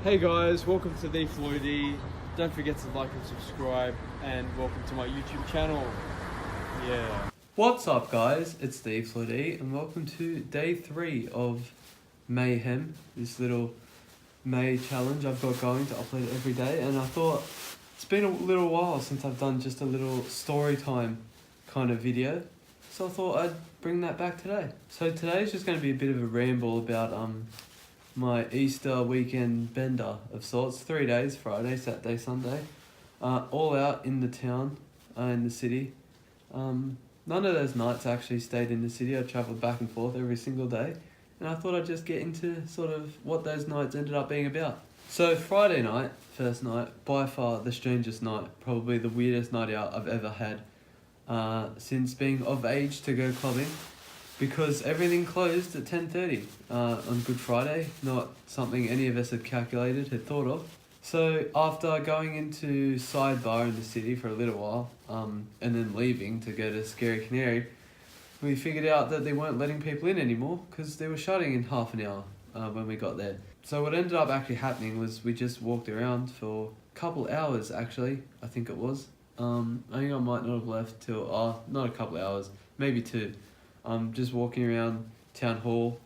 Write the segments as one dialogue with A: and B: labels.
A: Hey guys, welcome to the Floydie. Don't forget to like and subscribe, and welcome to my YouTube channel. Yeah.
B: What's up, guys? It's Steve Floydie, and welcome to day 3 of Mayhem, this little May challenge I've got going to upload every day. And I thought it's been a little while since I've done just a little story time kind of video, so I thought I'd bring that back today. So today's just going to be a bit of a ramble about my Easter weekend bender of sorts. 3 days, Friday, Saturday, Sunday, all out in the town, in the city. None of those nights I actually stayed in the city. I travelled back and forth every single day, and I thought I'd just get into sort of what those nights ended up being about. So Friday night, first night, by far the strangest night, probably the weirdest night out I've ever had since being of age to go clubbing, because everything closed at 10:30 on Good Friday. Not something any of us had calculated, had thought of. So after going into Sidebar in the city for a little while, and then leaving to go to Scary Canary, we figured out that they weren't letting people in anymore because they were shutting in half an hour when we got there. So what ended up actually happening was we just walked around for a couple hours, actually, I think it was. I think I might not have left till, not a couple hours, maybe 2. Just walking around Town Hall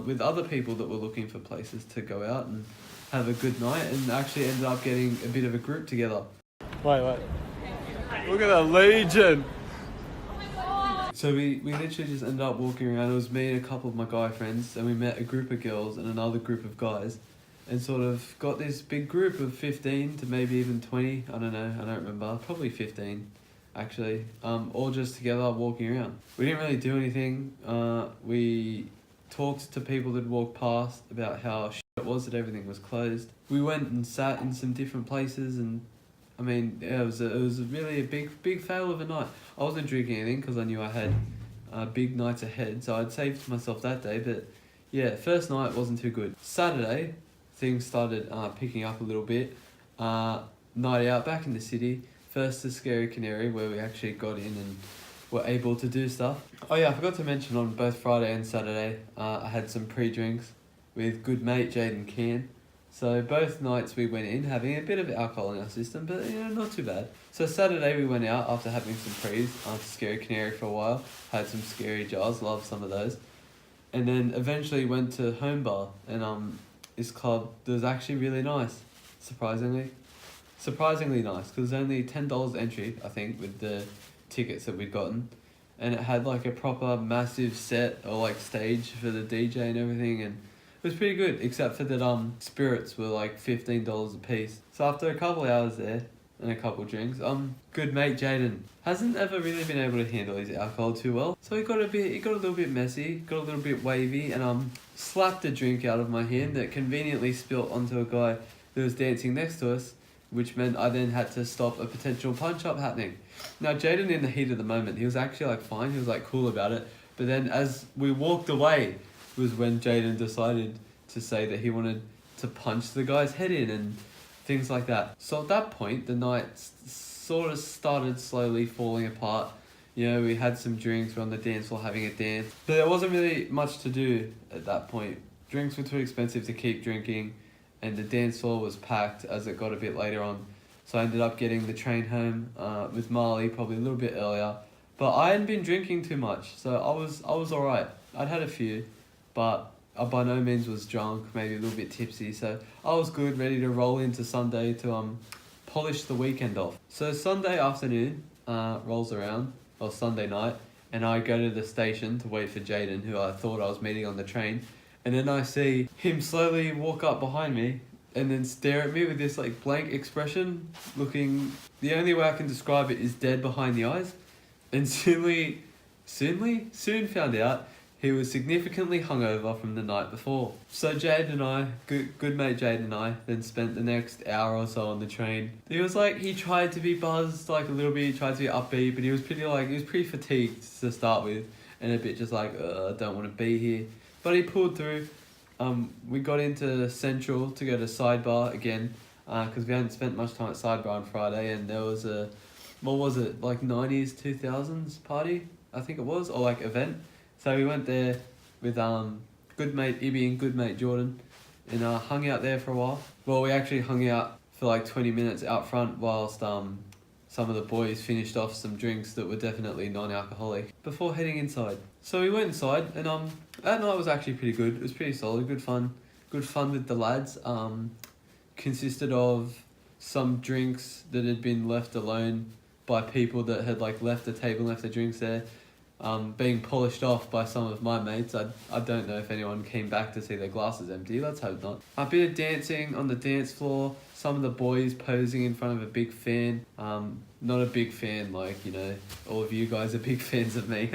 B: with other people that were looking for places to go out and have a good night, and actually ended up getting a bit of a group together.
A: Wait. Look at that Legion!
B: So we literally just ended up walking around. It was me and a couple of my guy friends, and we met a group of girls and another group of guys, and sort of got this big group of 15 to maybe even 20, I don't know, I don't remember, probably 15 actually, all just together walking around. We didn't really do anything. We talked to people that walked past about how shit it was that everything was closed. We went and sat in some different places, and I mean, yeah, it was really a big fail of a night. I wasn't drinking anything because I knew I had big nights ahead, so I'd saved myself that day. But yeah, first night wasn't too good. Saturday, things started picking up a little bit. Night out back in the city. First to Scary Canary, where we actually got in and were able to do stuff. Oh yeah, I forgot to mention on both Friday and Saturday, I had some pre-drinks with good mate Jaden Can. So both nights we went in having a bit of alcohol in our system, but not too bad. So Saturday we went out after having some pre's to Scary Canary for a while, had some scary jars, loved some of those. And then eventually went to Home Bar, and this club that was actually really nice, surprisingly nice, because it was only $10 entry, I think, with the tickets that we'd gotten, and it had like a proper massive set or like stage for the DJ and everything, and it was pretty good, except for that spirits were like $15 a piece. So after a couple hours there and a couple drinks, good mate Jaden hasn't ever really been able to handle his alcohol too well, so he got a little bit messy, got a little bit wavy, and slapped a drink out of my hand that conveniently spilt onto a guy that was dancing next to us, which meant I then had to stop a potential punch-up happening. Now, Jaden, in the heat of the moment, he was actually like fine, he was like cool about it, but then as we walked away was when Jaden decided to say that he wanted to punch the guy's head in and things like that. So at that point, the night sort of started slowly falling apart. We had some drinks, we were on the dance floor having a dance, but there wasn't really much to do at that point. Drinks were too expensive to keep drinking, and the dance floor was packed as it got a bit later on. So I ended up getting the train home with Marley probably a little bit earlier. But I hadn't been drinking too much, so I was alright. I'd had a few, but I by no means was drunk, maybe a little bit tipsy. So I was good, ready to roll into Sunday to polish the weekend off. So Sunday afternoon rolls around, or Sunday night, and I go to the station to wait for Jaden, who I thought I was meeting on the train. And then I see him slowly walk up behind me and then stare at me with this like blank expression, looking, the only way I can describe it is dead behind the eyes. And soon found out he was significantly hungover from the night before. So Jade and I, good mate Jade and I, then spent the next hour or so on the train. He tried to be buzzed like a little bit, he tried to be upbeat, but he was pretty fatigued to start with, and a bit just like, I don't want to be here. But he pulled through. We got into Central to go to Sidebar again, because we hadn't spent much time at Sidebar on Friday, and there was a, like 90s, 2000s party, I think it was, or like event. So we went there with good mate Ibby and good mate Jordan, and hung out there for a while. Well, we actually hung out for like 20 minutes out front whilst some of the boys finished off some drinks that were definitely non-alcoholic before heading inside. So we went inside, and that night was actually pretty good. It was pretty solid, good fun with the lads. Consisted of some drinks that had been left alone by people that had like left the table and left the drinks there, being polished off by some of my mates. I don't know if anyone came back to see their glasses empty. Let's hope not. A bit of dancing on the dance floor. Some of the boys posing in front of a big fan. Not a big fan like, you know, all of you guys are big fans of me.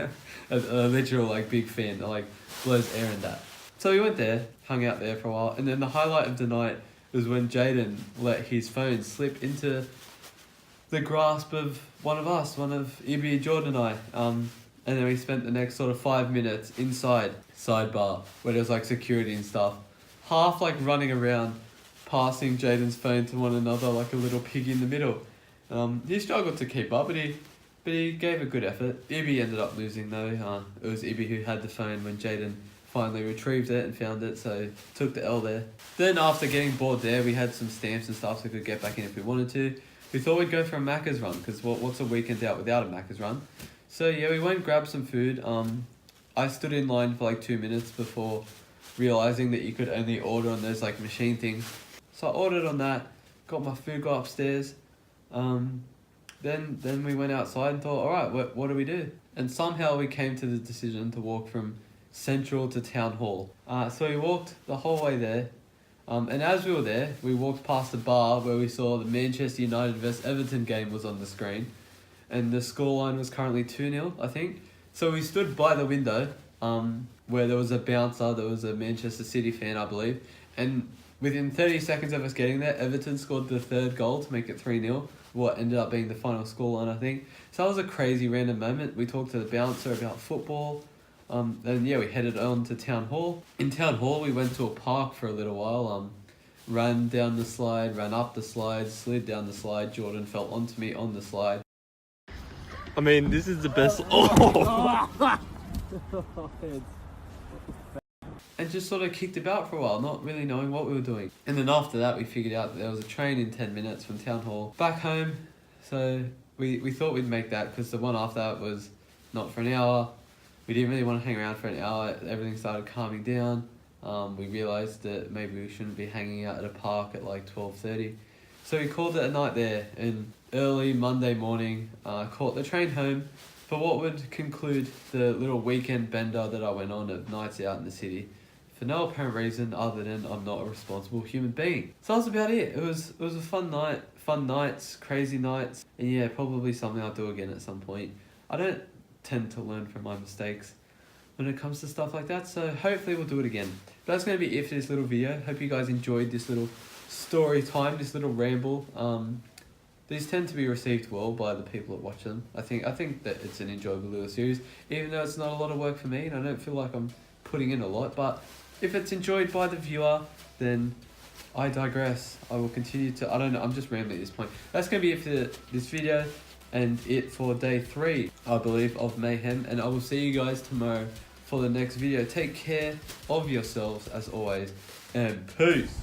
B: a literal like big fan that like blows air in that. So we went there, hung out there for a while, and then the highlight of the night was when Jaden let his phone slip into the grasp of one of us, one of Ibby, Jordan and I. And then we spent the next sort of 5 minutes inside sidebar where there was like security and stuff, half like running around passing Jaden's phone to one another like a little pig in the middle. He struggled to keep up, but he gave a good effort. Ibby ended up losing though. It was Ibby who had the phone when Jaden finally retrieved it and found it, so took the L there. Then after getting bored there, we had some stamps and stuff so we could get back in if we wanted to. We thought we'd go for a Macca's run, because what's a weekend out without a Macca's run? So yeah, we went and grabbed some food. I stood in line for like 2 minutes before realising that you could only order on those like machine things. So I ordered on that, got my food, got upstairs. Then we went outside and thought, alright, what do we do? And somehow we came to the decision to walk from Central to Town Hall. So we walked the whole way there. And as we were there, we walked past a bar where we saw the Manchester United vs Everton game was on the screen. And the scoreline was currently 2-0, I think. So we stood by the window, where there was a bouncer, there was a Manchester City fan, I believe. And within 30 seconds of us getting there, Everton scored the third goal to make it 3-0. What ended up being the final scoreline, I think. So that was a crazy random moment. We talked to the bouncer about football. Then yeah, we headed on to Town Hall. In Town Hall, we went to a park for a little while. Ran down the slide, ran up the slide, slid down the slide. Jordan fell onto me on the slide. I mean, this is the best. Oh! And just sort of kicked about for a while, not really knowing what we were doing. And then after that, we figured out that there was a train in 10 minutes from Town Hall back home. So we thought we'd make that, because the one after that was not for an hour. We didn't really want to hang around for an hour. Everything started calming down. We realised that maybe we shouldn't be hanging out at a park at like 12:30. So we called it a night there, and early Monday morning, caught the train home for what would conclude the little weekend bender that I went on of nights out in the city, for no apparent reason other than I'm not a responsible human being. So that's about it. It was a fun night, fun nights, crazy nights, and yeah, probably something I'll do again at some point. I don't tend to learn from my mistakes when it comes to stuff like that, so hopefully we'll do it again. But that's going to be it for this little video. Hope you guys enjoyed this little story time, this little ramble. These tend to be received well by the people that watch them. I think that it's an enjoyable little series, even though it's not a lot of work for me and I don't feel like I'm putting in a lot. But if it's enjoyed by the viewer, then I digress. I will continue to, I don't know, I'm just rambling at this point. That's going to be it for this video and it for day 3, I believe, of Mayhem. And I will see you guys tomorrow for the next video. Take care of yourselves as always, and peace.